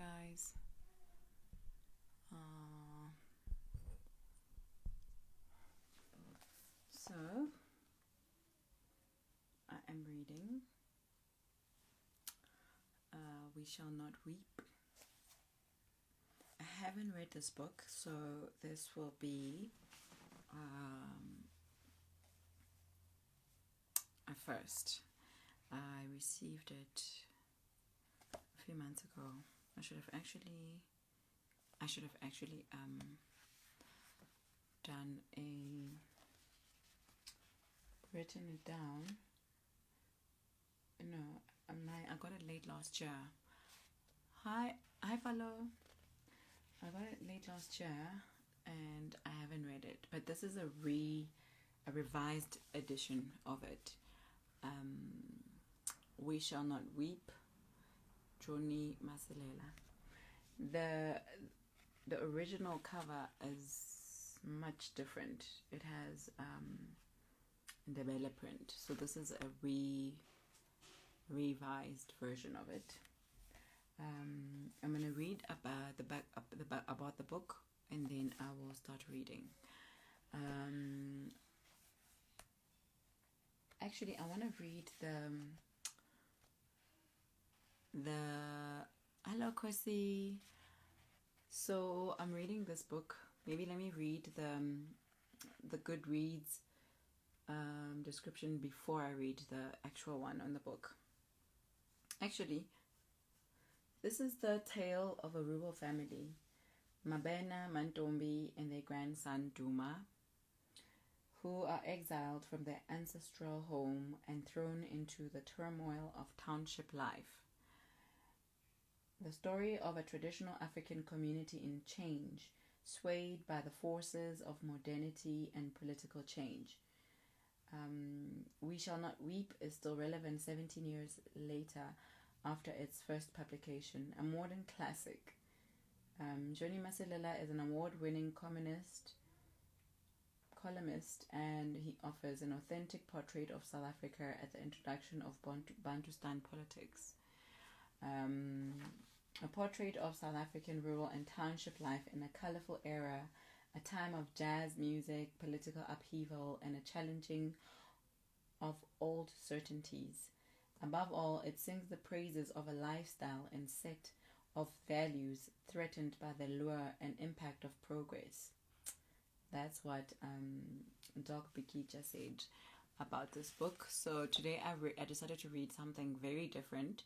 guys. So, I am reading We Shall Not Weep. I haven't read this book, so this will be a first. I received it a few months ago. I should have actually written it down. No, I got it late last year. Hi, Paulo. I got it late last year, and I haven't read it. But this is a revised edition of it. We Shall Not Weep, Johnny Masilela. The original cover is much different. It has Ndebele print, so this is a revised version of it. I'm gonna read about the book, and then I will start reading. Actually, I want to read the hello, Kosi. So I'm reading this book. Maybe let me read the Goodreads description before I read the actual one on the book. Actually, this is the tale of a rural family, Mabena, Mantombi, and their grandson Duma, who are exiled from their ancestral home and thrown into the turmoil of township life. The story of a traditional African community in change, swayed by the forces of modernity and political change. We Shall Not Weep is still relevant 17 years later after its first publication, a modern classic. Johnny Masilela is an award-winning columnist, and he offers an authentic portrait of South Africa at the introduction of Bantustan politics. A portrait of South African rural and township life in a colorful era, a time of jazz music, political upheaval, and a challenging of old certainties. Above all, it sings the praises of a lifestyle and set of values threatened by the lure and impact of progress. That's what Doc Bikija said about this book. So today I decided to read something very different.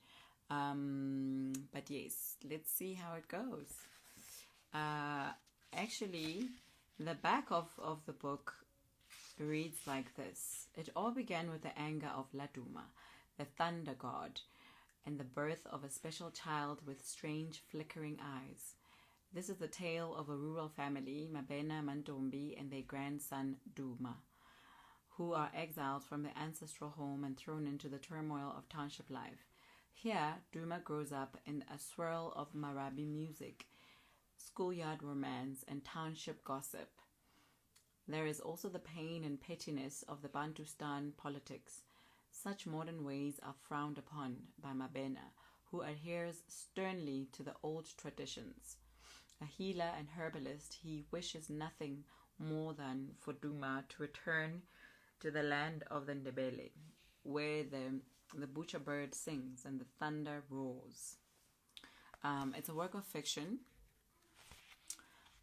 But yes, let's see how it goes. Actually, the back of the book reads like this. It all began with the anger of Laduma, the thunder god, and the birth of a special child with strange flickering eyes. This is the tale of a rural family, Mabena, Mantombi, and their grandson Duma, who are exiled from their ancestral home and thrown into the turmoil of township life. Here, Duma grows up in a swirl of Marabi music, schoolyard romance, and township gossip. There is also the pain and pettiness of the Bantustan politics. Such modern ways are frowned upon by Mabena, who adheres sternly to the old traditions. A healer and herbalist, he wishes nothing more than for Duma to return to the land of the Ndebele, where the butcher bird sings and the thunder roars. It's a work of fiction,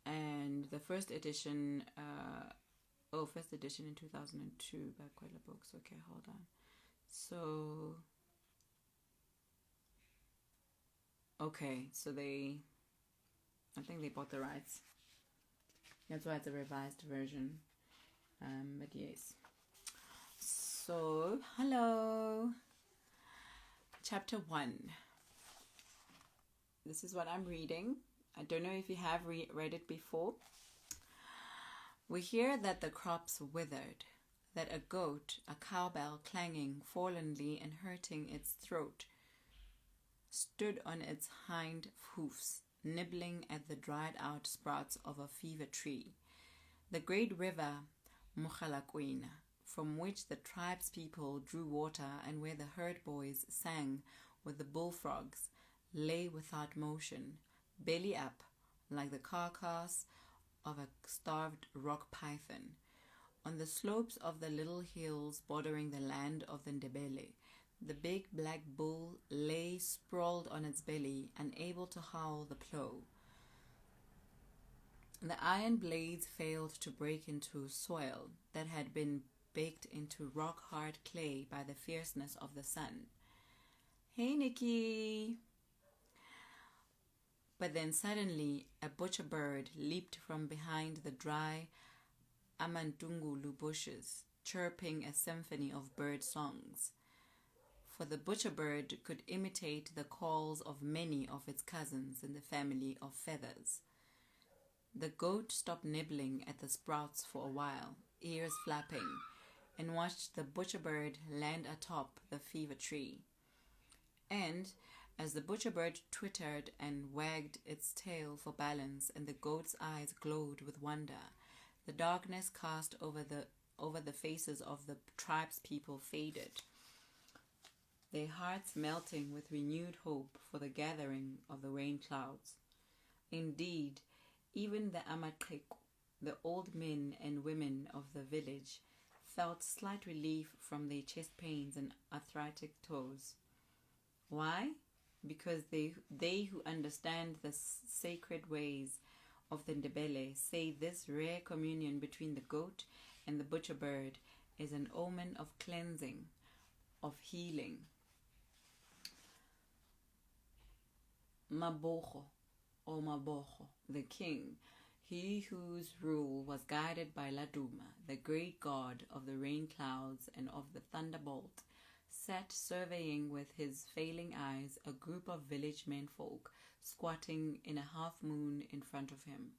and the first edition in 2002 by Kwela Books. Okay, hold on. So I think they bought the rights. That's why it's a revised version. But yes. So, hello. Chapter 1. This is what I'm reading. I don't know if you have read it before. We hear that the crops withered, that a goat, a cowbell clanging forlornly and hurting its throat, stood on its hind hoofs, nibbling at the dried-out sprouts of a fever tree. The great river, Mogalakwena, from which the tribespeople drew water and where the herd boys sang with the bullfrogs, lay without motion, belly up, like the carcass of a starved rock python. On the slopes of the little hills bordering the land of the Ndebele, the big black bull lay sprawled on its belly, unable to howl the plough. The iron blades failed to break into soil that had been baked into rock-hard clay by the fierceness of the sun. "Hey, Nikki!" But then suddenly a butcher bird leaped from behind the dry amantungulu bushes, chirping a symphony of bird songs. For the butcher bird could imitate the calls of many of its cousins in the family of feathers. The goat stopped nibbling at the sprouts for a while, ears flapping, and watched the butcher bird land atop the fever tree. And as the butcher bird twittered and wagged its tail for balance and the goat's eyes glowed with wonder, the darkness cast over the faces of the tribespeople faded, their hearts melting with renewed hope for the gathering of the rain clouds. Indeed, even the amaqheku, the old men and women of the village, felt slight relief from their chest pains and arthritic toes. Why? Because they who understand the sacred ways of the Ndebele say this rare communion between the goat and the butcher bird is an omen of cleansing, of healing. Mabocho, or Mabocho, the king, he whose rule was guided by Laduma, the great god of the rain clouds and of the thunderbolt, sat surveying with his failing eyes a group of village menfolk squatting in a half-moon in front of him.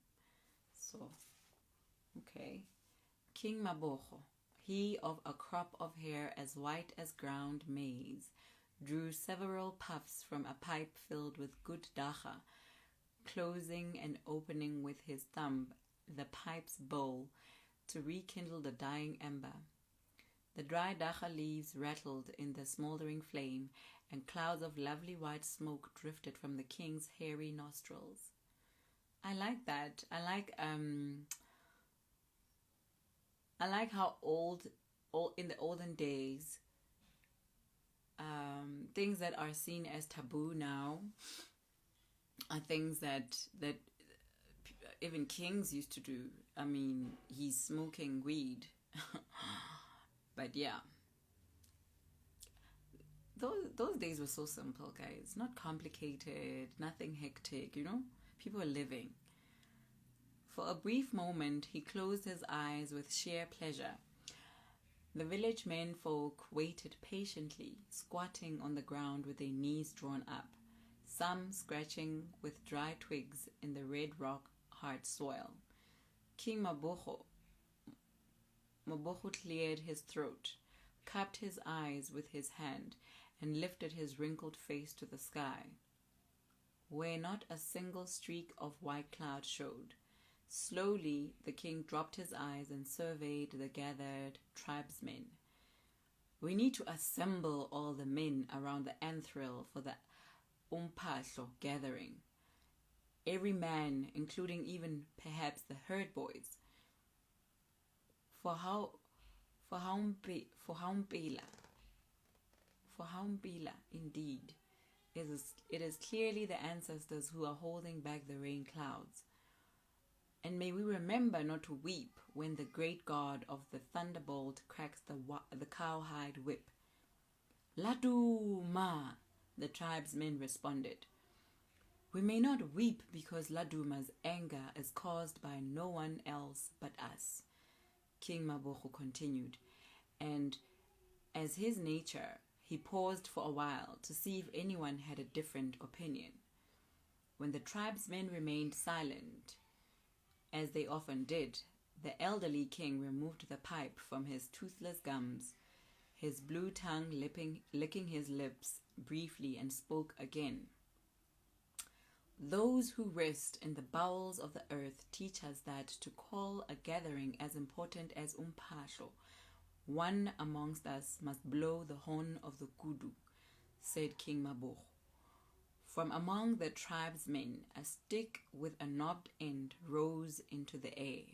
So, okay. King Mabocho, he of a crop of hair as white as ground maize, drew several puffs from a pipe filled with good dacha, closing and opening with his thumb the pipe's bowl to rekindle the dying ember. The dry dacha leaves rattled in the smoldering flame, and clouds of lovely white smoke drifted from the king's hairy nostrils. I like that. I like how in the olden days, things that are seen as taboo now are things that even kings used to do. I mean, he's smoking weed. But yeah, those days were so simple, guys. Not complicated, nothing hectic, People were living. For a brief moment, he closed his eyes with sheer pleasure. The village menfolk waited patiently, squatting on the ground with their knees drawn up, some scratching with dry twigs in the red rock hard soil. King Mabocho cleared his throat, cupped his eyes with his hand, and lifted his wrinkled face to the sky, where not a single streak of white cloud showed. Slowly, the king dropped his eyes and surveyed the gathered tribesmen. "We need to assemble all the men around the anthril for the umpahlo gathering. Every man, including even perhaps the herd boys. For Haumpila, indeed. It is clearly the ancestors who are holding back the rain clouds. And may we remember not to weep when the great god of the thunderbolt cracks the cowhide whip." "Laduma," the tribesmen responded. "We may not weep because Laduma's anger is caused by no one else but us," King Mabocho continued, and as his nature, he paused for a while to see if anyone had a different opinion. When the tribesmen remained silent, as they often did, the elderly king removed the pipe from his toothless gums, his blue tongue licking his lips briefly, and spoke again. "Those who rest in the bowels of the earth teach us that to call a gathering as important as umpahlo, one amongst us must blow the horn of the kudu," said King Mabocho. From among the tribesmen, a stick with a knobbed end rose into the air.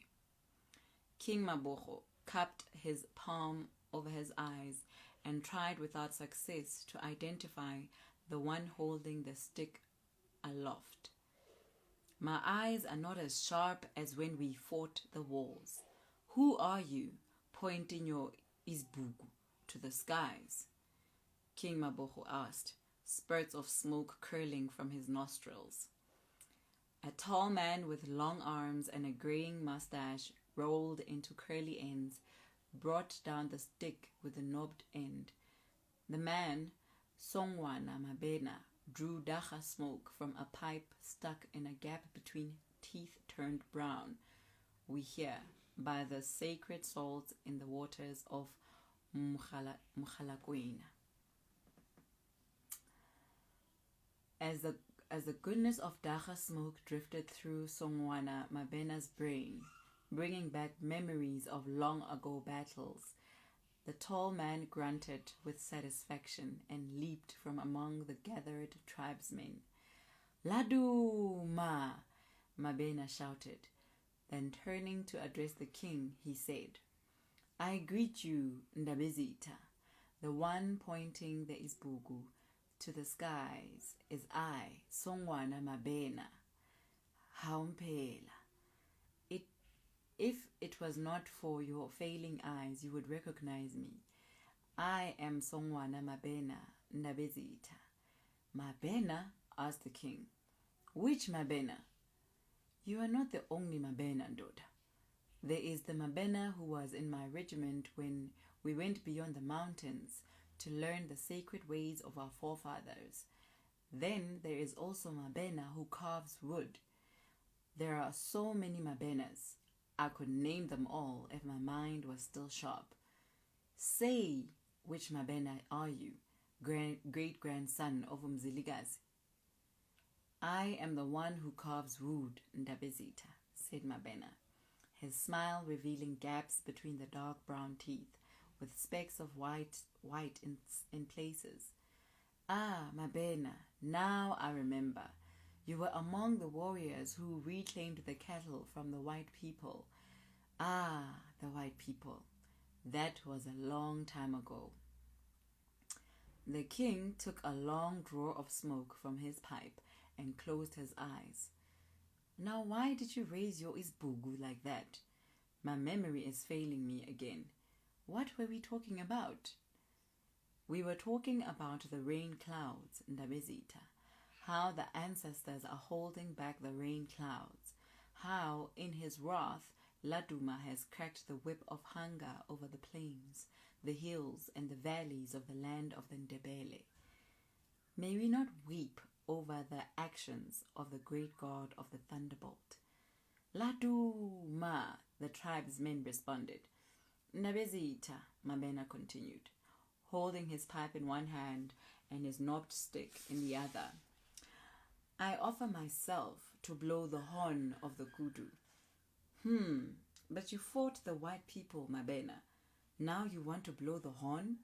King Maboko cupped his palm over his eyes and tried without success to identify the one holding the stick aloft. My eyes are not as sharp as when we fought the wars. Who are you, pointing your isbugu to the skies? King Maboko asked, spurts of smoke curling from his nostrils. A tall man with long arms and a graying mustache rolled into curly ends brought down the stick with the knobbed end. The man, Songwana Mabena, drew dacha smoke from a pipe stuck in a gap between teeth turned brown, we hear, by the sacred salt in the waters of Mkhalakwena. As the goodness of dacha smoke drifted through Songwana Mabena's brain, bringing back memories of long ago battles, the tall man grunted with satisfaction and leaped from among the gathered tribesmen. Laduma! Mabena shouted. Then turning to address the king, he said, I greet you, Ndabezita. The one pointing the isbugu to the skies is I, Songwana Mabena. Haumpela. If it was not for your failing eyes, you would recognize me. I am Songwana Mabena Ndabezita. Mabena? Asked the king. Which Mabena? You are not the only Mabena, Ndoda. There is the Mabena who was in my regiment when we went beyond the mountains to learn the sacred ways of our forefathers. Then there is also Mabena who carves wood. There are so many Mabenas. I could name them all if my mind was still sharp. Say, which Mabena are you, great-grandson of Umzilikazi? I am the one who carves wood, Ndabezita, said Mabena, his smile revealing gaps between the dark brown teeth, with specks of white in places. Ah, Mabena, now I remember. You were among the warriors who reclaimed the cattle from the white people. Ah, the white people. That was a long time ago. The king took a long draw of smoke from his pipe and closed his eyes. Now why did you raise your isbugu like that? My memory is failing me again. What were we talking about? We were talking about the rain clouds, Ndabezita. How the ancestors are holding back the rain clouds. How, in his wrath, Laduma has cracked the whip of hunger over the plains, the hills, and the valleys of the land of the Ndebele. May we not weep over the actions of the great god of the thunderbolt? Laduma, the tribesmen responded. Ndabezita, Mabena continued, holding his pipe in one hand and his knobbed stick in the other. I offer myself to blow the horn of the kudu. But you fought the white people, Mabena. Now you want to blow the horn?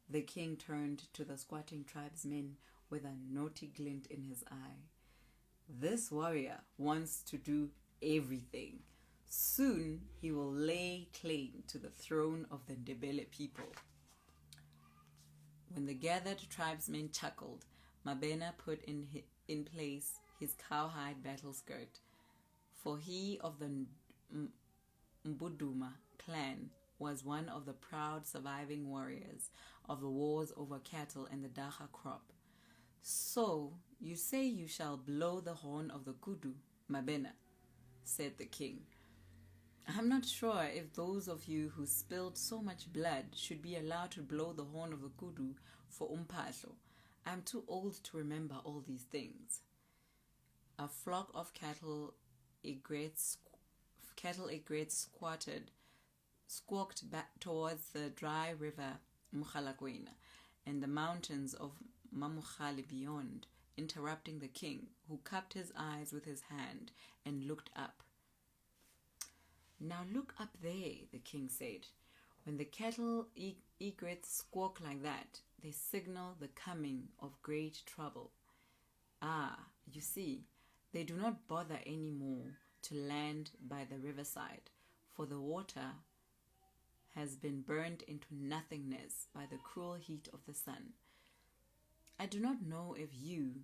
The king turned to the squatting tribesmen with a naughty glint in his eye. This warrior wants to do everything. Soon he will lay claim to the throne of the Ndebele people. When the gathered tribesmen chuckled, Mabena put in place his cowhide battle skirt, for he of the Mbuduma clan was one of the proud surviving warriors of the wars over cattle and the dacha crop. So, you say you shall blow the horn of the kudu, Mabena, said the king. I'm not sure if those of you who spilled so much blood should be allowed to blow the horn of the kudu for umpahlo. I'm too old to remember all these things. A flock of cattle egrets squawked back towards the dry river Mkhalakwena and the mountains of Mamukhali beyond, interrupting the king, who cupped his eyes with his hand and looked up. Now look up there, the king said. When the cattle egrets squawk like that, they signal the coming of great trouble. Ah, you see, they do not bother any more to land by the riverside, for the water has been burned into nothingness by the cruel heat of the sun. I do not know if you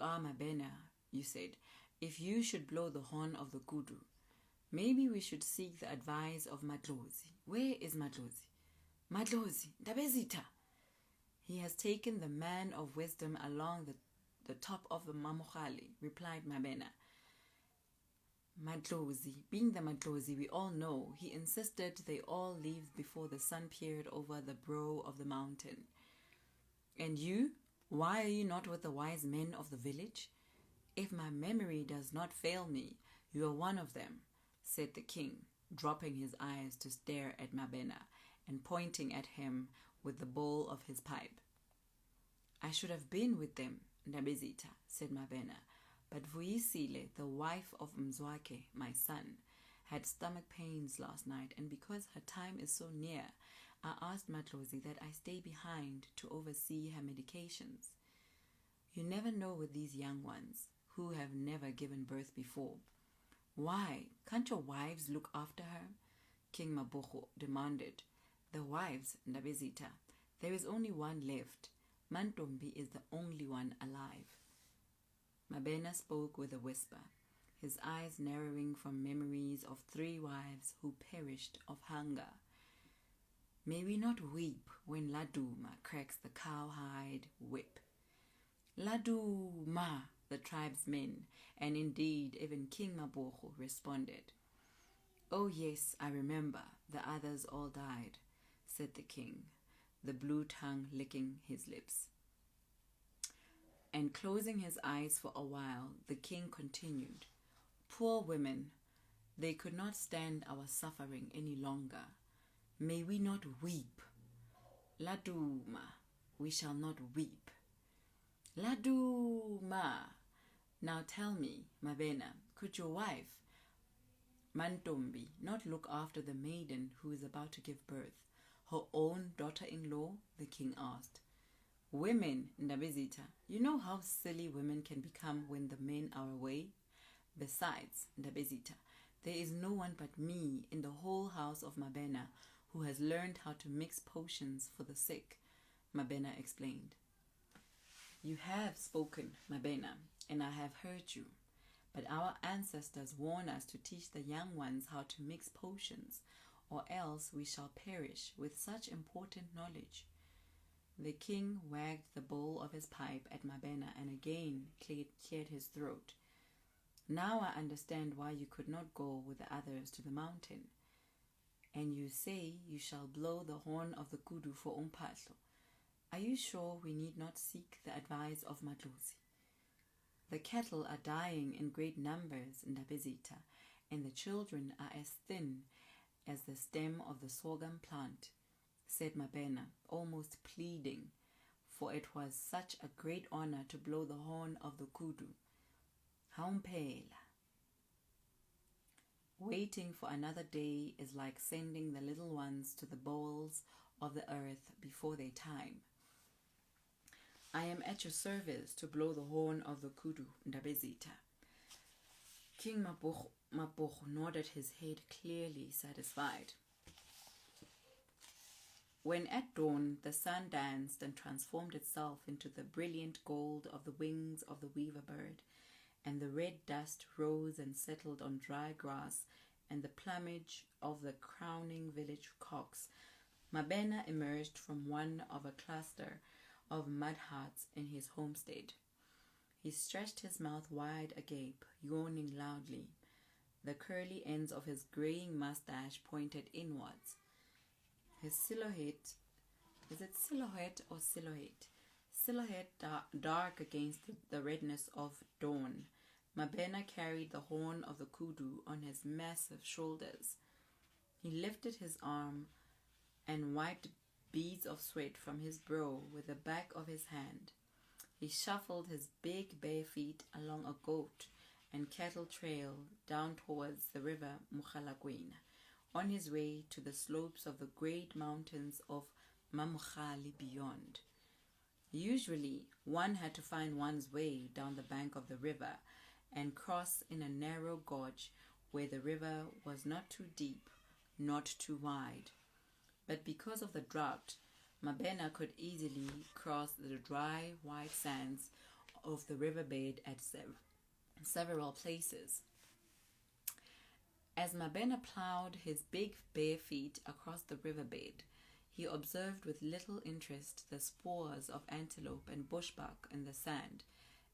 are Mabena, you said, if you should blow the horn of the kudu. Maybe we should seek the advice of Madlozi. Where is Madlozi? Madlozi, Ndabezitha. He has taken the man of wisdom along the top of the Mamukhali, replied Mabena. Madlozi, being the Madlozi we all know, he insisted they all leave before the sun peered over the brow of the mountain. And you? Why are you not with the wise men of the village? If my memory does not fail me, you are one of them, said the king, dropping his eyes to stare at Mabena and pointing at him with the bowl of his pipe. I should have been with them, Ndabezitha, said Mabena, but Vuyisile, the wife of Mzwake, my son, had stomach pains last night, and because her time is so near, I asked Madlozi that I stay behind to oversee her medications. You never know with these young ones, who have never given birth before. Why, can't your wives look after her? King Maboko demanded. The wives, Ndabezitha, there is only one left. Mantombi is the only one alive. Mabena spoke with a whisper, his eyes narrowing from memories of 3 wives who perished of hunger. May we not weep when Laduma cracks the cowhide whip. Laduma, the tribesmen, and indeed even King Maboko responded. Oh yes, I remember, the others all died, said the king, the blue tongue licking his lips. And closing his eyes for a while, the king continued, Poor women, they could not stand our suffering any longer. May we not weep. Laduma, we shall not weep. Laduma. Now tell me, Mabena, could your wife, Mantombi, not look after the maiden who is about to give birth, her own daughter-in-law? The king asked. Women, Ndabezitha, you know how silly women can become when the men are away? Besides, Ndabezitha, there is no one but me in the whole house of Mabena who has learned how to mix potions for the sick, Mabena explained. You have spoken, Mabena, and I have heard you. But our ancestors warn us to teach the young ones how to mix potions, or else we shall perish with such important knowledge. The king wagged the bowl of his pipe at Mabena and again cleared his throat. Now I understand why you could not go with the others to the mountain. And you say you shall blow the horn of the kudu for Umpatlo. Are you sure we need not seek the advice of Madlozi? The cattle are dying in great numbers in Ndabezitha, and the children are as thin as the stem of the sorghum plant, said Mabena, almost pleading, for it was such a great honor to blow the horn of the kudu. Haumpela. Waiting for another day is like sending the little ones to the bowels of the earth before their time. I am at your service to blow the horn of the kudu, Ndabezitha. King Maboko nodded his head, clearly satisfied. When at dawn the sun danced and transformed itself into the brilliant gold of the wings of the weaver bird, and the red dust rose and settled on dry grass and the plumage of the crowning village cocks, Mabena emerged from one of a cluster of mud huts in his homestead. He stretched his mouth wide agape, yawning loudly. The curly ends of his graying mustache pointed inwards. His silhouette, is it silhouette or silhouette? Silhouette dark against the redness of dawn. Mabena carried the horn of the kudu on his massive shoulders. He lifted his arm and wiped beads of sweat from his brow with the back of his hand. He shuffled his big bare feet along a goat and cattle trail down towards the river Mukhalagwena, on his way to the slopes of the great mountains of Mamukhali beyond. Usually, one had to find one's way down the bank of the river and cross in a narrow gorge where the river was not too deep, not too wide. But because of the drought, Mabena could easily cross the dry, white sands of the riverbed at several places. As Mabena plowed his big bare feet across the riverbed, he observed with little interest the spoors of antelope and bushbuck in the sand,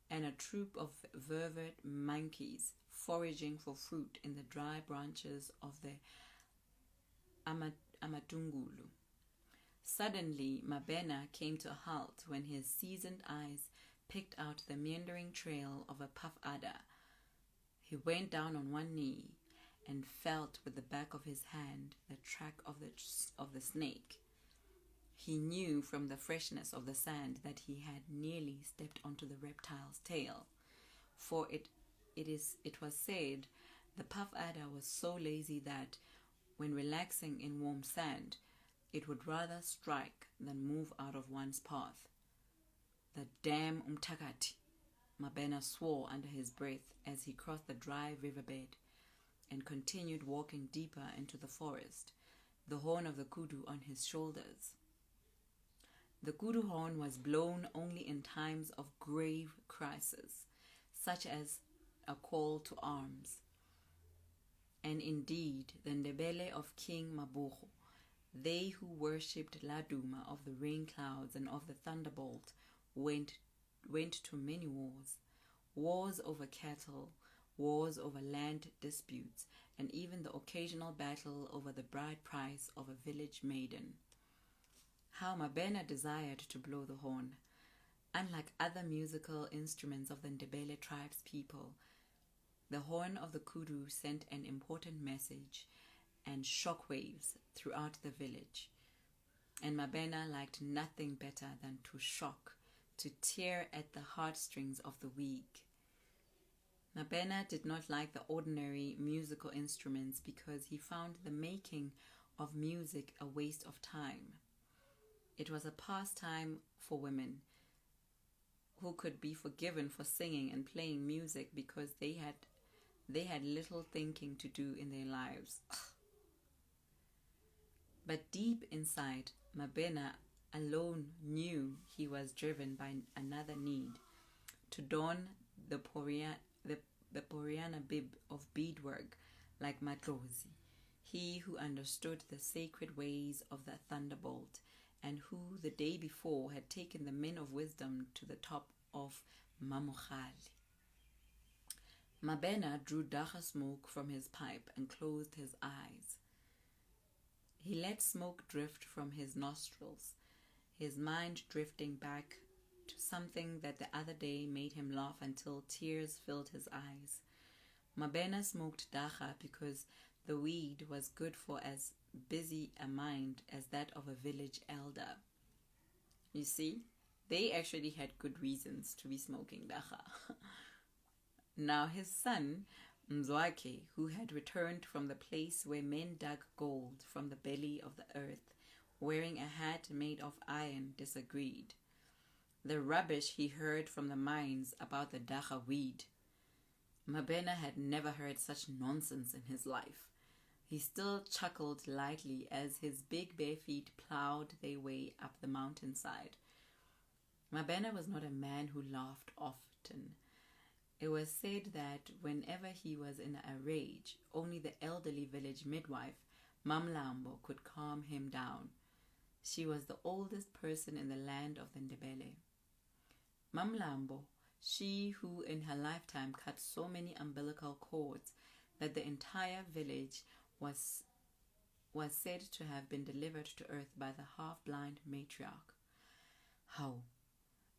and a troop of vervet monkeys foraging for fruit in the dry branches of the amatungulu. Suddenly, Mabena came to a halt when his seasoned eyes picked out the meandering trail of a puff adder. He went down on one knee and felt with the back of his hand the track of the snake. He knew from the freshness of the sand that he had nearly stepped onto the reptile's tail, for it was said the puff adder was so lazy that, when relaxing in warm sand, it would rather strike than move out of one's path. The damn umtakati, Mabena swore under his breath as he crossed the dry riverbed and continued walking deeper into the forest, the horn of the kudu on his shoulders. The kudu horn was blown only in times of grave crisis, such as a call to arms. And indeed, the Ndebele of King Mabugo, they who worshipped Laduma of the rain clouds and of the thunderbolt, went to many wars over cattle, wars over land disputes, and even the occasional battle over the bride price of a village maiden. How Mabena desired to blow the horn. Unlike other musical instruments of the Ndebele tribe's people, the horn of the kudu sent an important message and shock waves throughout the village. And Mabena liked nothing better than to shock, to tear at the heartstrings of the weak. Mabena did not like the ordinary musical instruments because he found the making of music a waste of time. It was a pastime for women who could be forgiven for singing and playing music because they had little thinking to do in their lives. But deep inside, Mabena alone knew he was driven by another need, to don the Poriana bib of beadwork like Matlozi, he who understood the sacred ways of the thunderbolt, and who the day before had taken the men of wisdom to the top of Mamukhali. Mabena drew dacha smoke from his pipe and closed his eyes. He let smoke drift from his nostrils, his mind drifting back to something that the other day made him laugh until tears filled his eyes. Mabena smoked dacha because the weed was good for as busy a mind as that of a village elder. You see, they actually had good reasons to be smoking dacha. Now his son, Mzwake, who had returned from the place where men dug gold from the belly of the earth, wearing a hat made of iron, disagreed. The rubbish he heard from the mines about the dacha weed. Mabena had never heard such nonsense in his life. He still chuckled lightly as his big bare feet plowed their way up the mountainside. Mabena was not a man who laughed often. It was said that whenever he was in a rage, only the elderly village midwife, Mamlambo, could calm him down. She was the oldest person in the land of the Ndebele. Mamlambo, she who in her lifetime cut so many umbilical cords that the entire village was said to have been delivered to earth by the half-blind matriarch. How?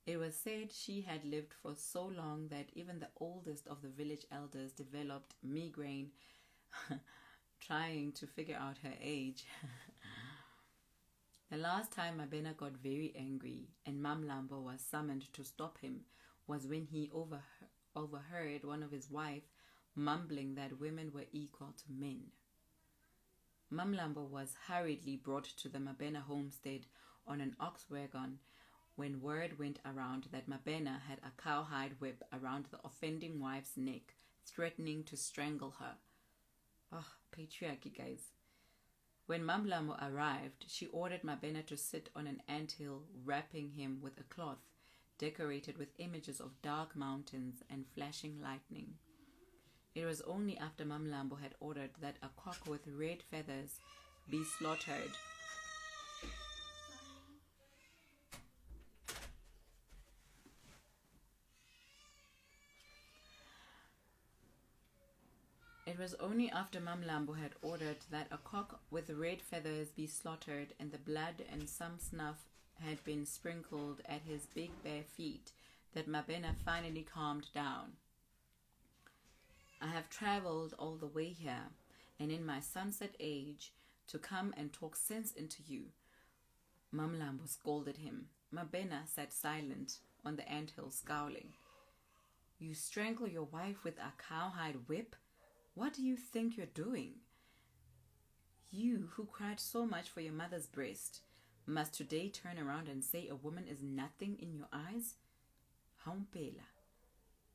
It was said she had lived for so long that even the oldest of the village elders developed migraine trying to figure out her age. The last time Mabena got very angry and Mamlambo was summoned to stop him was when he overheard one of his wife mumbling that women were equal to men. Mamlambo was hurriedly brought to the Mabena homestead on an ox wagon when word went around that Mabena had a cowhide whip around the offending wife's neck, threatening to strangle her. Oh, patriarchy, guys. When Mamlambo arrived, she ordered Mabena to sit on an anthill, wrapping him with a cloth decorated with images of dark mountains and flashing lightning. It was only after Mamlambo had ordered that a cock with red feathers be slaughtered It was only after Mamlambo had ordered that a cock with red feathers be slaughtered and the blood and some snuff had been sprinkled at his big bare feet that Mabena finally calmed down. I have travelled all the way here, and in my sunset age, to come and talk sense into you. Mamlambo scolded him. Mabena sat silent on the anthill, scowling. You strangle your wife with a cowhide whip? What do you think you're doing? You, who cried so much for your mother's breast, must today turn around and say a woman is nothing in your eyes? Haumpela,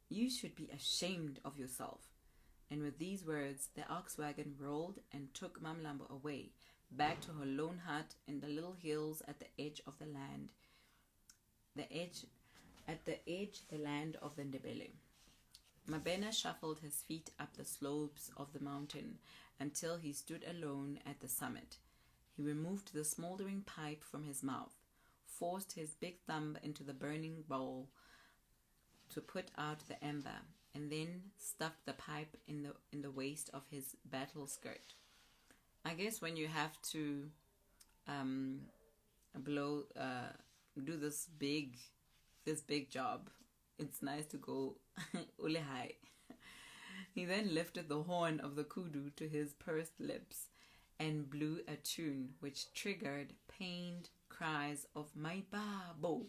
you should be ashamed of yourself. And with these words, the ox wagon rolled and took Mamlambo away, back to her lone hut in the little hills at the edge of the land. The land of the Ndebele. Mabena shuffled his feet up the slopes of the mountain until he stood alone at the summit. He removed the smoldering pipe from his mouth, forced his big thumb into the burning bowl to put out the ember, and then stuffed the pipe in the waist of his battle skirt. I guess when you have to do this big job, it's nice to go ule high. He then lifted the horn of the kudu to his pursed lips and blew a tune which triggered pained cries of "My Babo"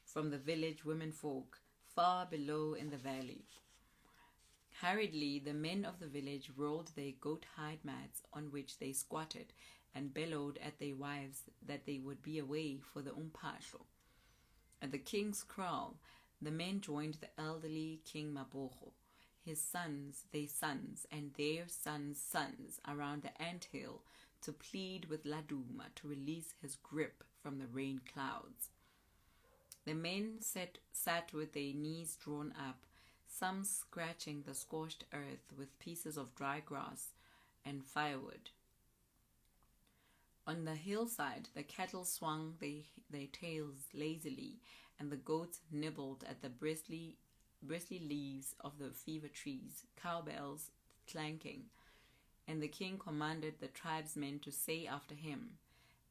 from the village womenfolk far below in the valley. Hurriedly, the men of the village rolled their goat-hide mats on which they squatted and bellowed at their wives that they would be away for the umpasho. At the king's kraal, the men joined the elderly King Mabogo, his sons, their sons, and their sons' sons around the anthill to plead with Laduma to release his grip from the rain clouds. The men sat with their knees drawn up, some scratching the scorched earth with pieces of dry grass and firewood. On the hillside, the cattle swung their tails lazily, and the goats nibbled at the bristly leaves of the fever trees, cowbells clanking. And the king commanded the tribesmen to say after him,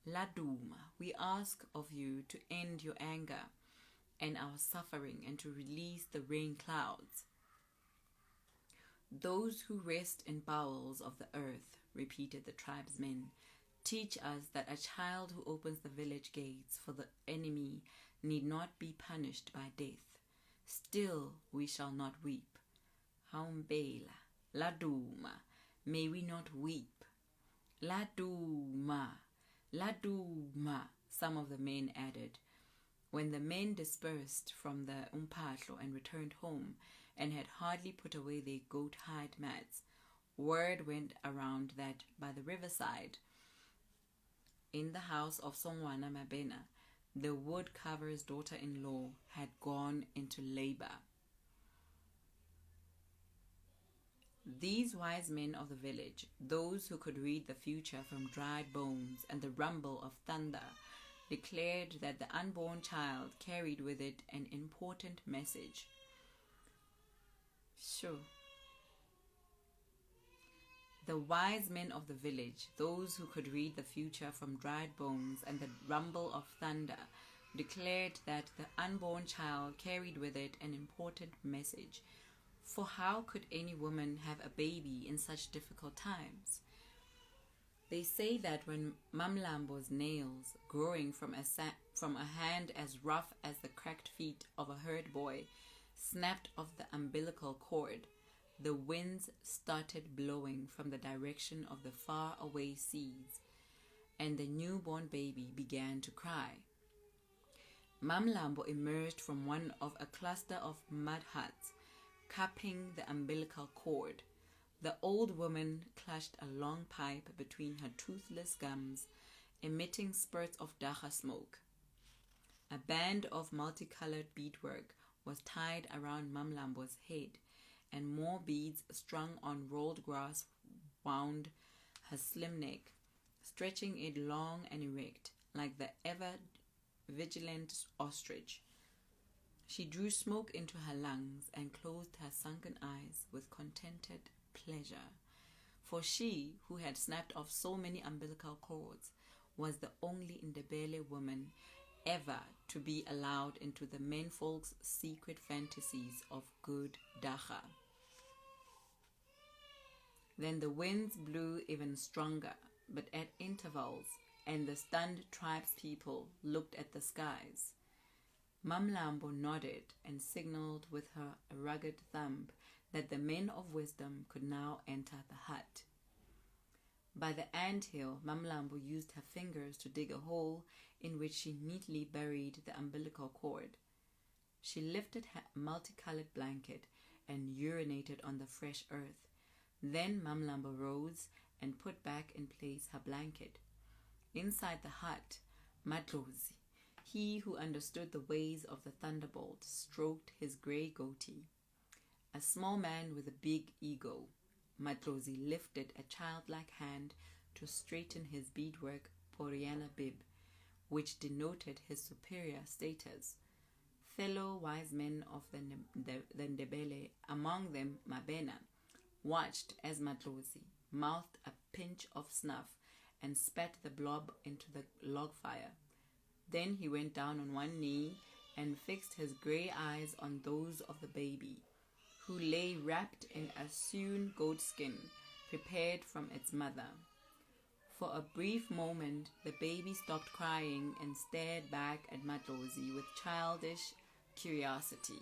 Laduma, we ask of you to end your anger and our suffering and to release the rain clouds. Those who rest in bowels of the earth, repeated the tribesmen, teach us that a child who opens the village gates for the enemy need not be punished by death. Still we shall not weep. Haumbela, Laduma, may we not weep. Laduma, Laduma, some of the men added. When the men dispersed from the umpasho and returned home and had hardly put away their goat-hide mats, word went around that by the riverside, in the house of Songwana Mabena, the woodcarver's daughter-in-law had gone into labor. These wise men of the village, those who could read the future from dried bones and the rumble of thunder, declared that the unborn child carried with it an important message. Sure. The wise men of the village, those who could read the future from dried bones and the rumble of thunder, declared that the unborn child carried with it an important message. For how could any woman have a baby in such difficult times? They say that when Mamlambo's nails, growing from a hand as rough as the cracked feet of a herd boy, snapped off the umbilical cord, the winds started blowing from the direction of the far-away seas, and the newborn baby began to cry. Mamlambo emerged from one of a cluster of mud huts, cupping the umbilical cord. The old woman clutched a long pipe between her toothless gums, emitting spurts of dacha smoke. A band of multicolored beadwork was tied around Mamlambo's head, and more beads strung on rolled grass wound her slim neck, stretching it long and erect, like the ever-vigilant ostrich. She drew smoke into her lungs and closed her sunken eyes with contented pleasure, for she, who had snapped off so many umbilical cords, was the only Ndebele woman ever to be allowed into the menfolk's secret fantasies of good dacha. Then the winds blew even stronger, but at intervals, and the stunned tribespeople looked at the skies. Mamlambo nodded and signaled with her rugged thumb that the men of wisdom could now enter the hut. By the anthill, Mamlambo used her fingers to dig a hole in which she neatly buried the umbilical cord. She lifted her multicolored blanket and urinated on the fresh earth. Then Mamlambo rose and put back in place her blanket. Inside the hut, Matlozi, he who understood the ways of the thunderbolt, stroked his grey goatee. A small man with a big ego, Matlozi lifted a childlike hand to straighten his beadwork Poriana bib, which denoted his superior status. Fellow wise men of the Ndebele, among them Mabena, watched as Matlozi mouthed a pinch of snuff and spat the blob into the log fire. Then he went down on one knee and fixed his grey eyes on those of the baby, who lay wrapped in a sewn goatskin prepared from its mother. For a brief moment, the baby stopped crying and stared back at Matlozi with childish curiosity.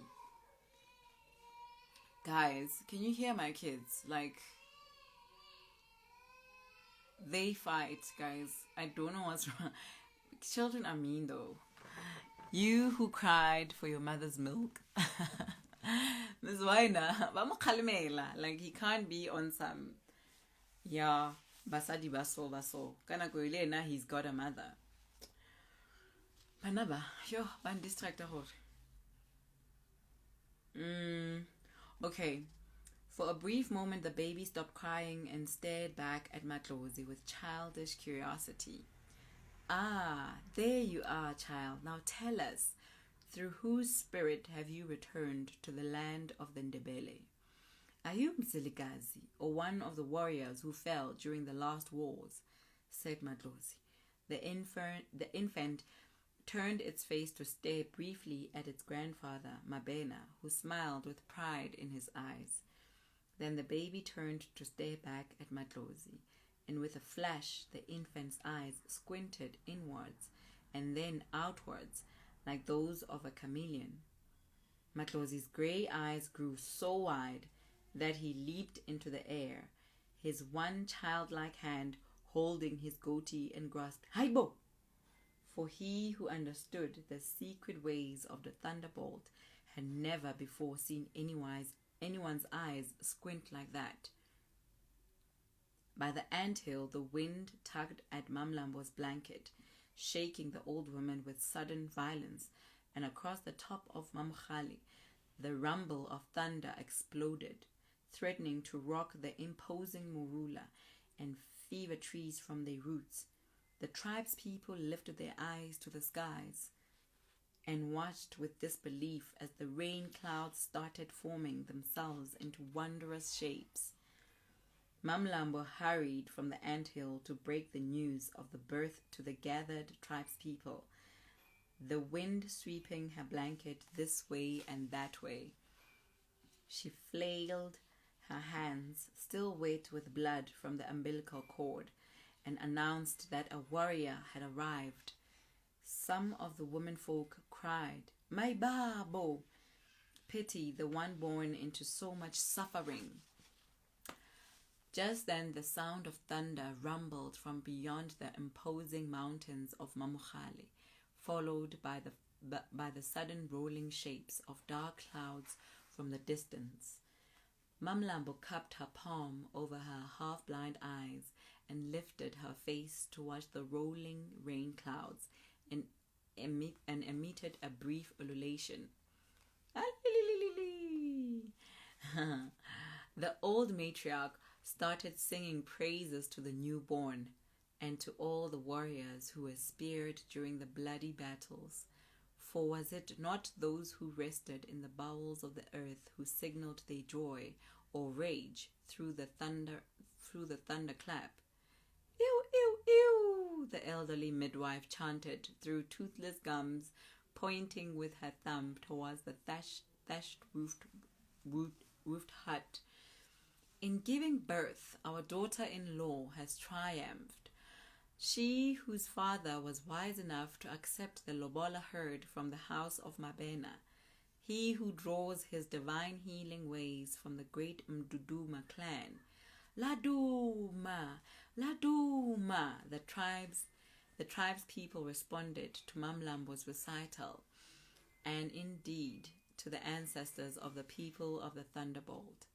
Guys, can you hear my kids? Like, they fight, guys. I don't know what's wrong. Children are mean, though. You who cried for your mother's milk. Ms. Waina, like, he can't be on some, yeah, basadi baso. Kana goilena, he's got a mother. Panaba, yo, ban distractor. Okay. For a brief moment, the baby stopped crying and stared back at Matlozi with childish curiosity. Ah, there you are, child. Now tell us, through whose spirit have you returned to the land of the Ndebele? Are you Mzilikazi, or one of the warriors who fell during the last wars? Said Matlozi. The infant turned its face to stare briefly at its grandfather, Mabena, who smiled with pride in his eyes. Then the baby turned to stare back at Matlozi, and with a flash the infant's eyes squinted inwards and then outwards like those of a chameleon. Matlozi's grey eyes grew so wide that he leaped into the air, his one childlike hand holding his goatee and grasped Haibo! For he who understood the secret ways of the thunderbolt had never before seen anyone's eyes squint like that. By the anthill, the wind tugged at Mamlambo's blanket, shaking the old woman with sudden violence, and across the top of Mamkhali, the rumble of thunder exploded, threatening to rock the imposing morula and fever trees from their roots. The tribespeople lifted their eyes to the skies and watched with disbelief as the rain clouds started forming themselves into wondrous shapes. Mamlambo hurried from the anthill to break the news of the birth to the gathered tribespeople, the wind sweeping her blanket this way and that way. She flailed her hands, still wet with blood from the umbilical cord, and announced that a warrior had arrived. Some of the womenfolk cried, "My babo!" Pity the one born into so much suffering. Just then the sound of thunder rumbled from beyond the imposing mountains of Mamukhali, followed by the by the sudden rolling shapes of dark clouds from the distance. Mamlambo cupped her palm over her half-blind eyes and lifted her face to watch the rolling rain clouds and emitted a brief ululation. The old matriarch started singing praises to the newborn and to all the warriors who were speared during the bloody battles. For was it not those who rested in the bowels of the earth who signaled their joy or rage through the thunderclap? Ew, ew, ew, the elderly midwife chanted through toothless gums, pointing with her thumb towards the thatched roofed hut. In giving birth, our daughter-in-law has triumphed. She whose father was wise enough to accept the lobola herd from the house of Mabena, he who draws his divine healing ways from the great Mduduma clan. Laduma, Laduma, the tribespeople responded to Mamlambo's recital, and indeed to the ancestors of the people of the Thunderbolt.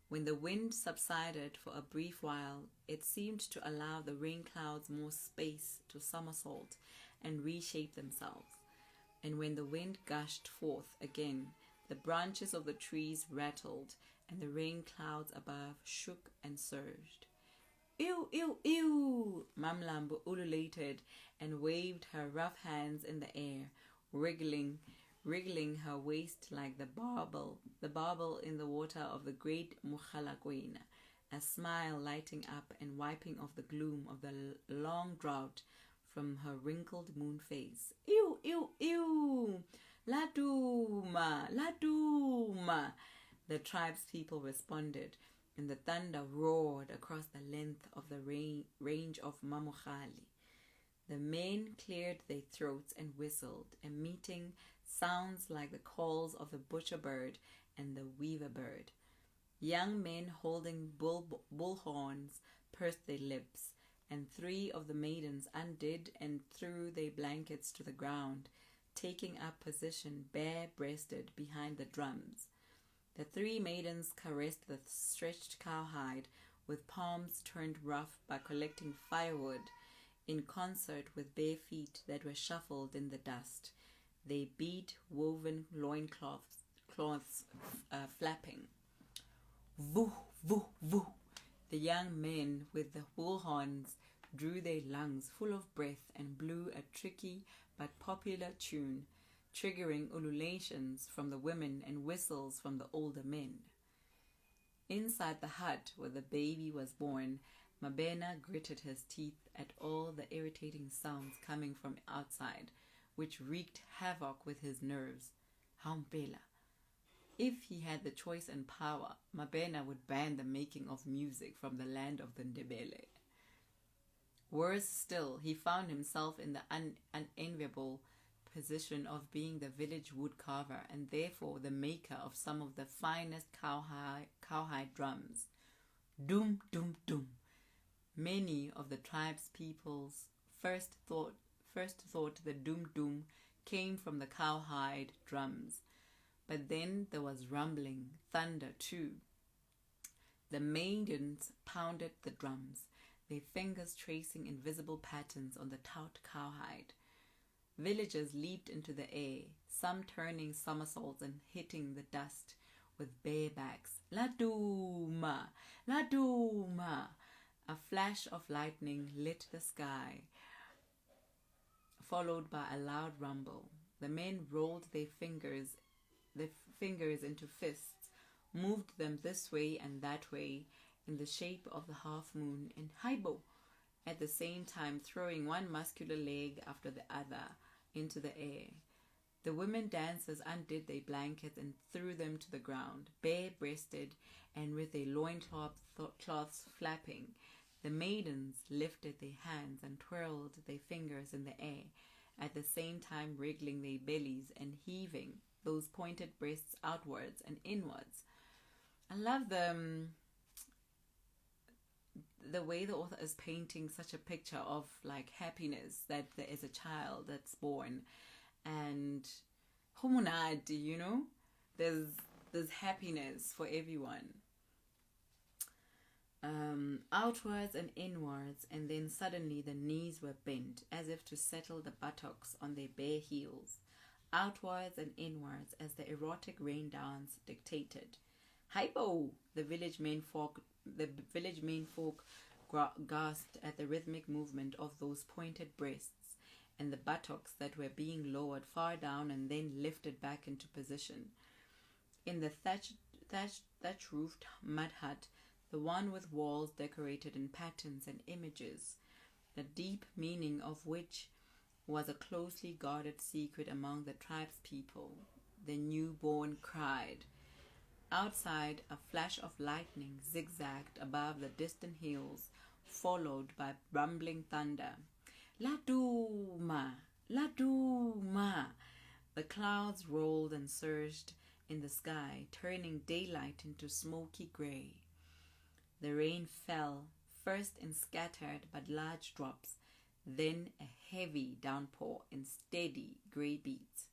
When the wind subsided for a brief while, it seemed to allow the rain clouds more space to somersault and reshape themselves. And when the wind gushed forth again, the branches of the trees rattled and the rain clouds above shook and surged. Ew, ew, ew! Mamlambo ululated and waved her rough hands in the air, wriggling her waist like the barbel in the water of the great Mukhalagwena, a smile lighting up and wiping off the gloom of the long drought from her wrinkled moon face. Ew, ew, ew! Laduma, Laduma! The tribespeople responded, and the thunder roared across the length of the range of Mamukhali. The men cleared their throats and whistled, emitting sounds like the calls of the butcher bird and the weaver bird. Young men holding bullhorns pursed their lips, and 3 of the maidens undid and threw their blankets to the ground, taking up position bare-breasted behind the drums. The 3 maidens caressed the stretched cowhide with palms turned rough by collecting firewood, in concert with bare feet that were shuffled in the dust, their bead-woven loincloths flapping. Voo, voo, voo! The young men with the bullhorns drew their lungs full of breath and blew a tricky but popular tune, triggering ululations from the women and whistles from the older men. Inside the hut where the baby was born, Mabena gritted his teeth at all the irritating sounds coming from outside, which wreaked havoc with his nerves. Hampela. If he had the choice and power, Mabena would ban the making of music from the land of the Ndebele. Worse still, he found himself in the unenviable position of being the village woodcarver and therefore the maker of some of the finest cowhide drums. Doom, doom, doom. Many of the tribespeople's first thought the doom-doom came from the cowhide drums. But then there was rumbling, thunder too. The maidens pounded the drums, their fingers tracing invisible patterns on the taut cowhide. Villagers leaped into the air, some turning somersaults and hitting the dust with bare backs. Laduma! Laduma! A flash of lightning lit the sky, followed by a loud rumble. The men rolled their fingers into fists, moved them this way and that way in the shape of the half moon in Haibo, at the same time throwing one muscular leg after the other into the air. The women dancers undid their blankets and threw them to the ground, bare-breasted and with their loincloths flapping. The maidens lifted their hands and twirled their fingers in the air, at the same time wriggling their bellies and heaving those pointed breasts outwards and inwards. I love the way the author is painting such a picture of like happiness, that there is a child that's born, and humunati, you know, there's happiness for everyone. Outwards and inwards, and then suddenly the knees were bent as if to settle the buttocks on their bare heels. Outwards and inwards as the erotic rain dance dictated. Hypo! The village menfolk gasped at the rhythmic movement of those pointed breasts and the buttocks that were being lowered far down and then lifted back into position. In the thatch-roofed mud hut, the one with walls decorated in patterns and images, the deep meaning of which was a closely guarded secret among the tribespeople, the newborn cried. Outside, a flash of lightning zigzagged above the distant hills, followed by rumbling thunder. Laduma! Laduma! The clouds rolled and surged in the sky, turning daylight into smoky gray. The rain fell, first in scattered but large drops, then a heavy downpour in steady grey beats.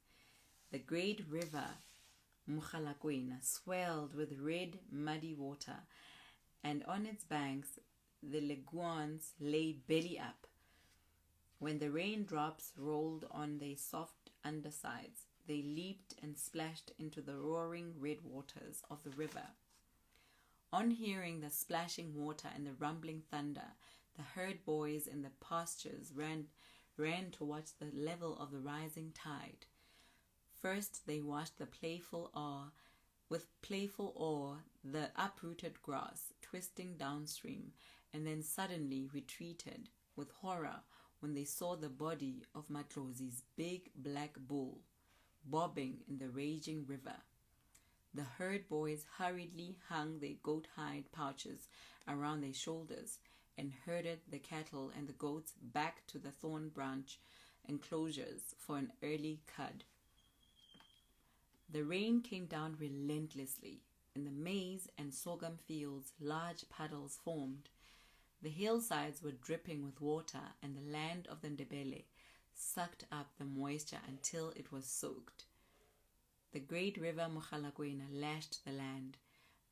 The great river Mugalakwena swelled with red, muddy water, and on its banks the leguans lay belly up. When the raindrops rolled on their soft undersides, they leaped and splashed into the roaring red waters of the river. On hearing the splashing water and the rumbling thunder, the herd boys in the pastures ran to watch the level of the rising tide. First they watched with playful awe the uprooted grass twisting downstream, and then suddenly retreated with horror when they saw the body of Matlozi's big black bull bobbing in the raging river. The herd boys hurriedly hung their goat hide pouches around their shoulders and herded the cattle and the goats back to the thorn branch enclosures for an early cud. The rain came down relentlessly. In the maize and sorghum fields, large puddles formed. The hillsides were dripping with water, and the land of the Ndebele sucked up the moisture until it was soaked. The great river Mugalakwena lashed the land,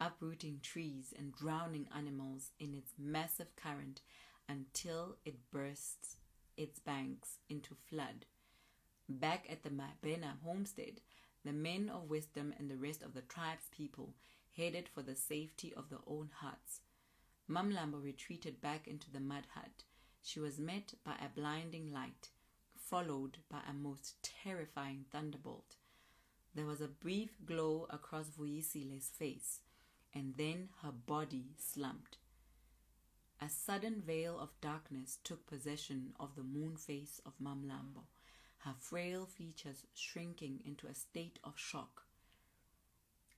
uprooting trees and drowning animals in its massive current until it burst its banks into flood. Back at the Mabena homestead, the men of wisdom and the rest of the tribespeople headed for the safety of their own huts. Mamlambo retreated back into the mud hut. She was met by a blinding light, followed by a most terrifying thunderbolt. There was a brief glow across Vuyisile's face, and then her body slumped. A sudden veil of darkness took possession of the moon face of Mamlambo, her frail features shrinking into a state of shock.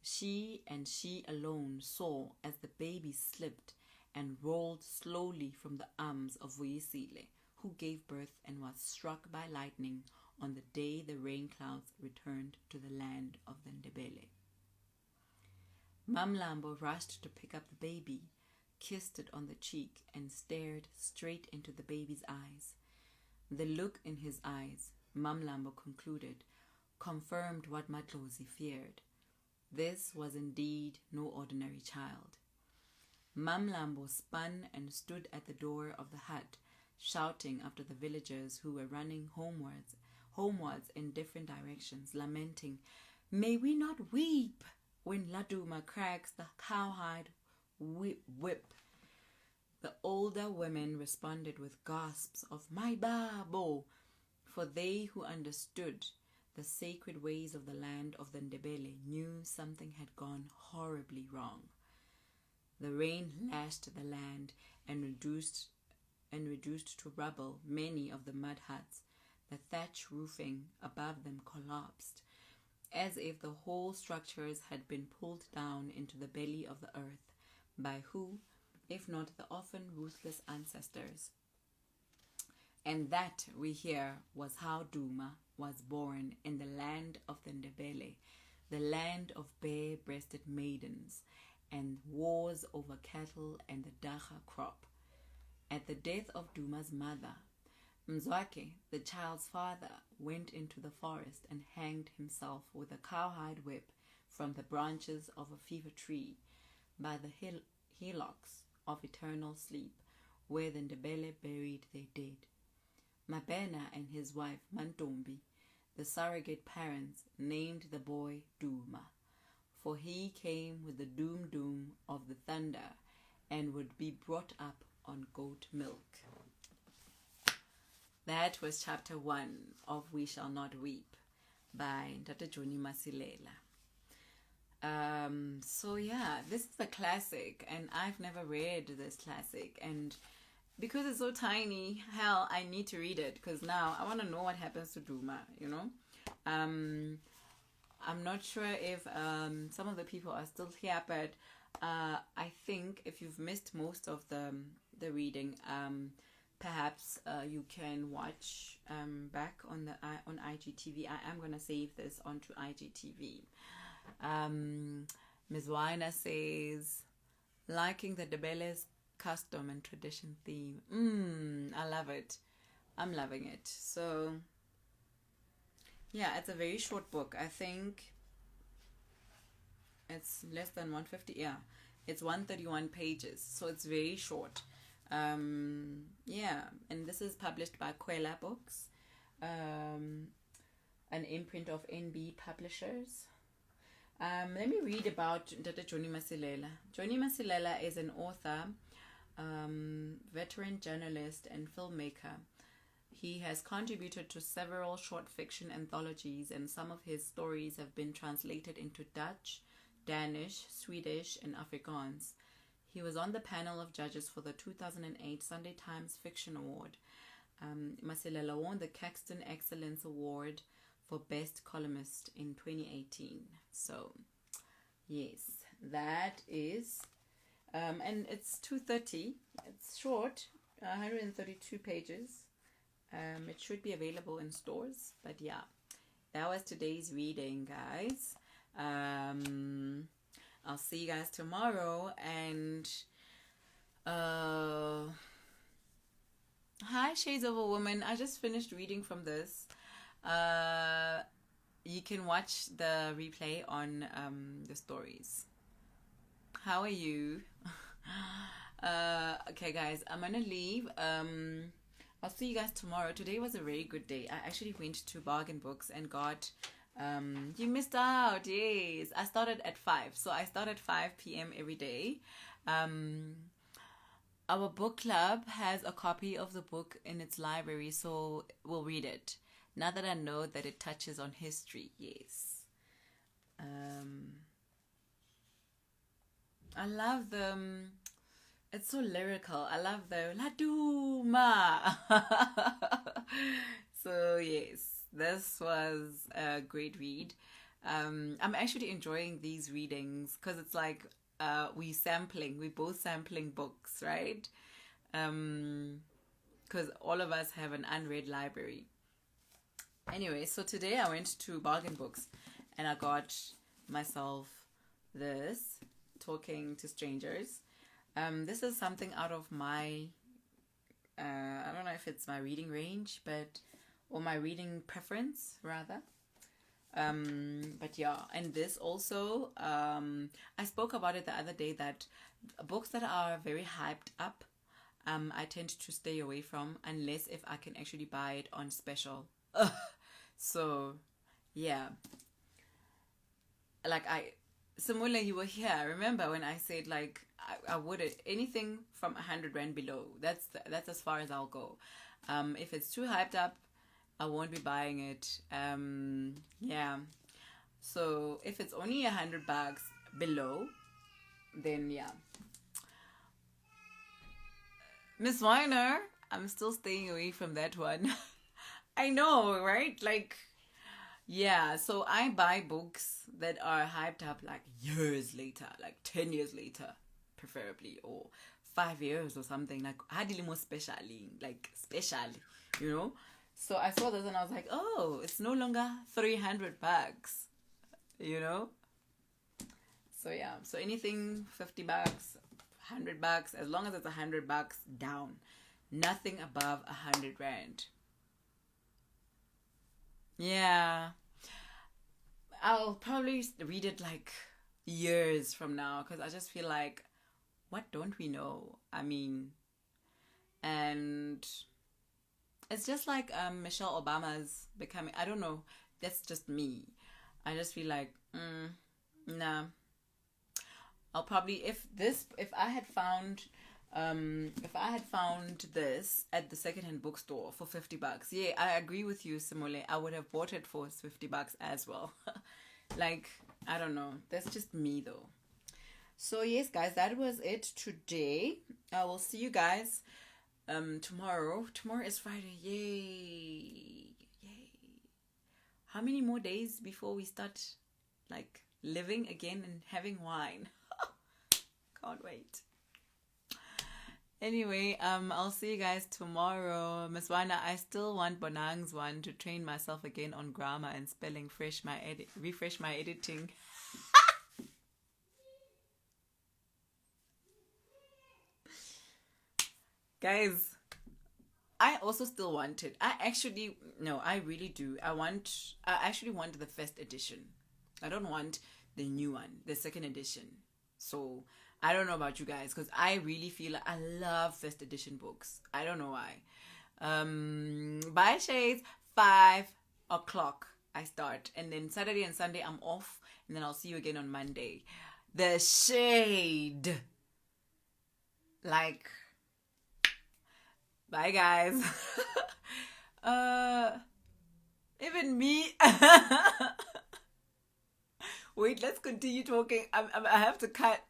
She and she alone saw as the baby slipped and rolled slowly from the arms of Vuyisile, who gave birth and was struck by lightning on the day the rain clouds returned to the land of the Ndebele. Mamlambo rushed to pick up the baby, kissed it on the cheek, and stared straight into the baby's eyes. The look in his eyes, Mamlambo concluded, confirmed what Matlozi feared. This was indeed no ordinary child. Mamlambo spun and stood at the door of the hut, shouting after the villagers who were running homewards in different directions, lamenting, "May we not weep when Laduma cracks the cowhide whip." The older women responded with gasps of "My babo," for they who understood the sacred ways of the land of the Ndebele knew something had gone horribly wrong. The rain lashed the land and reduced to rubble many of the mud huts. The thatch roofing above them collapsed, as if the whole structures had been pulled down into the belly of the earth. By who, if not the often ruthless ancestors? And that, we hear, was how Duma was born in the land of the Ndebele, the land of bare-breasted maidens, and wars over cattle and the dacha crop. At the death of Duma's mother, Mzwake, the child's father, went into the forest and hanged himself with a cowhide whip from the branches of a fever tree by the hillocks of eternal sleep, where the Ndebele buried their dead. Mabena and his wife Mantombi, the surrogate parents, named the boy Duma, for he came with the doom of the thunder and would be brought up on goat milk. That was chapter 1 of We Shall Not Weep by Johnny Masilela. So yeah, this is a classic, and I've never read this classic, and because it's so tiny, hell, I need to read it, because now I want to know what happens to Duma, you know. I'm not sure if some of the people are still here, but I think if you've missed most of the reading, perhaps you can watch back on IGTV. I am gonna save this onto IGTV. Ms. Weiner says, liking the Ndebele's custom and tradition theme. I love it. I'm loving it. So yeah, it's a very short book. I think it's less than 150. Yeah, it's 131 pages, so it's very short. Yeah, and this is published by Kwela Books, an imprint of NB Publishers. Let me read about Johnny Masilela. Johnny Masilela is an author, veteran journalist, and filmmaker. He has contributed to several short fiction anthologies, and some of his stories have been translated into Dutch, Danish, Swedish, and Afrikaans. He was on the panel of judges for the 2008 Sunday Times Fiction Award. Masilela won the Caxton Excellence Award for Best Columnist in 2018. So, yes, that is, and it's 230. It's short, 132 pages. It should be available in stores, but yeah, that was today's reading, guys. I'll see you guys tomorrow, and hi, Shades of a Woman. I just finished reading from this. You can watch the replay on the stories. How are you? Okay, guys, I'm gonna leave. I'll see you guys tomorrow. Today was a very good day. I actually went to Bargain Books and got you missed out. Yes, I started at 5, so I start at 5 p.m. every day. Our book club has a copy of the book in its library, so we'll read it now that I know that it touches on history. Yes. I love the it's so lyrical. I love the La Duma. So yes, this was a great read. I'm actually enjoying these readings because it's like we're both sampling books, right? Because all of us have an unread library. Anyway, so today I went to Bargain Books and I got myself this, Talking to Strangers. This is something out of my, I don't know if it's my reading range, or my reading preference, rather. But yeah, and this also, I spoke about it the other day, that books that are very hyped up, I tend to stay away from, unless if I can actually buy it on special. So, yeah. Like Samula, you were here. Remember when I said like I wouldn't, anything from 100 Rand below. That's as far as I'll go. If it's too hyped up, I won't be buying it. Yeah. So if it's only $100 below, then yeah. Miss Weiner, I'm still staying away from that one. I know, right? Like, yeah. So I buy books that are hyped up like years later, like 10 years later, preferably, or 5 years or something. Like, hardly more specially, you know? So I saw this and I was like, oh, it's no longer $300, you know? So yeah, so anything $50, $100, as long as it's $100 down, nothing above 100 Rand. Yeah. I'll probably read it like years from now because I just feel like, what don't we know? I mean, and it's just like Michelle Obama's becoming. I don't know. That's just me. I just feel like, nah. I'll probably if I had found this at the secondhand bookstore for $50. Yeah, I agree with you, Simole. I would have bought it for $50 as well. Like, I don't know. That's just me though. So yes, guys, that was it today. I will see you guys tomorrow. Tomorrow is Friday. Yay. Yay. How many more days before we start like living again and having wine? Can't wait. Anyway, I'll see you guys tomorrow. Miss Wanda, I still want Bonang's one to train myself again on grammar and spelling, refresh my editing. Guys, I also still want it. I really do. I actually want the first edition. I don't want the new one, the second edition. So I don't know about you guys because I really feel like I love first edition books. I don't know why. Bye shades, 5 o'clock I start, and then Saturday and Sunday I'm off, and then I'll see you again on Monday. The shade, like, bye guys. Even me. Wait, let's continue talking. I have to cut.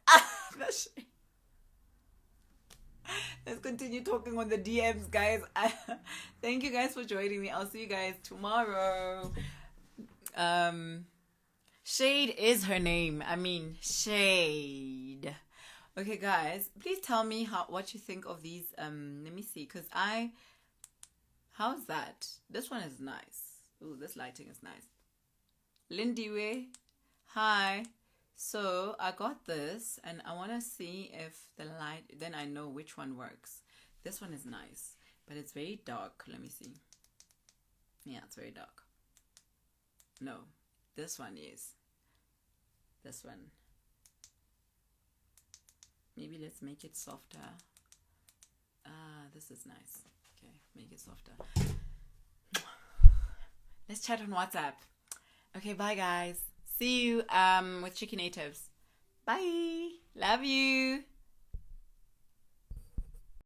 Let's continue talking on the DMs, guys. Thank you guys for joining me. I'll see you guys tomorrow. Shade is her name. I mean, Shade. Okay, guys, please tell me what you think of these. Let me see, how's that? This one is nice. Ooh, this lighting is nice. Lindiwe, hi. So I got this, and I want to see if the light. Then I know which one works. This one is nice, but it's very dark. Let me see. Yeah, it's very dark. No, this one is. This one. Maybe let's make it softer. This is nice. Okay, make it softer. Let's chat on WhatsApp. Okay, bye guys. See you with Chicken Natives. Bye. Love you.